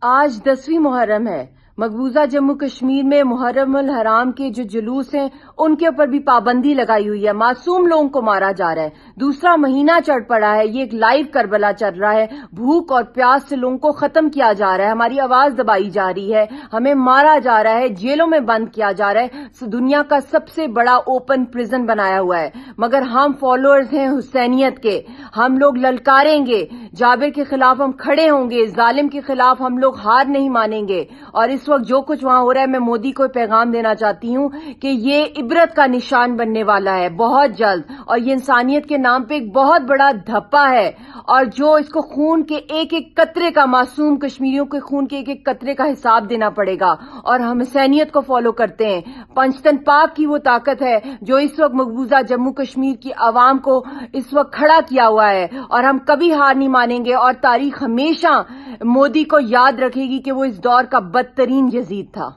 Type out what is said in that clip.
آج 10ویں محرم ہے۔ مقبوضہ جموں کشمیر میں محرم الحرام کے جو جلوس ہیں ان کے اوپر بھی پابندی لگائی ہوئی ہے۔ معصوم لوگوں کو مارا جا رہا ہے۔ دوسرا مہینہ چڑھ پڑا ہے۔ یہ ایک لائیو کربلا چل رہا ہے۔ بھوک اور پیاس سے لوگوں کو ختم کیا جا رہا ہے۔ ہماری آواز دبائی جا رہی ہے۔ ہمیں مارا جا رہا ہے۔ جیلوں میں بند کیا جا رہا ہے۔ دنیا کا سب سے بڑا اوپن پرزن بنایا ہوا ہے۔ مگر ہم فالوورز ہیں حسینیت کے۔ ہم لوگ للکاریں گے۔ جابر کے خلاف ہم کھڑے ہوں گے۔ ظالم کے خلاف ہم لوگ ہار نہیں مانیں گے۔ اور اس وقت جو کچھ وہاں ہو رہا ہے، میں مودی کو پیغام دینا چاہتی ہوں کہ یہ عبرت کا نشان بننے والا ہے بہت جلد، اور یہ انسانیت کے نام پہ ایک بہت بڑا دھپا ہے، اور جو اس کو خون کے ایک ایک قطرے کا، معصوم کشمیریوں کے خون کے ایک ایک قطرے کا حساب دینا پڑے گا۔ اور ہم حسینیت کو فالو کرتے ہیں۔ پنجتن پاک کی وہ طاقت ہے جو اس وقت مقبوضہ جموں کشمیر کی عوام کو اس وقت کھڑا کیا ہوا ہے، اور ہم کبھی ہار نہیں مانیں گے، اور تاریخ ہمیشہ مودی کو یاد رکھے گی کہ وہ اس دور کا بدترین یزید تھا۔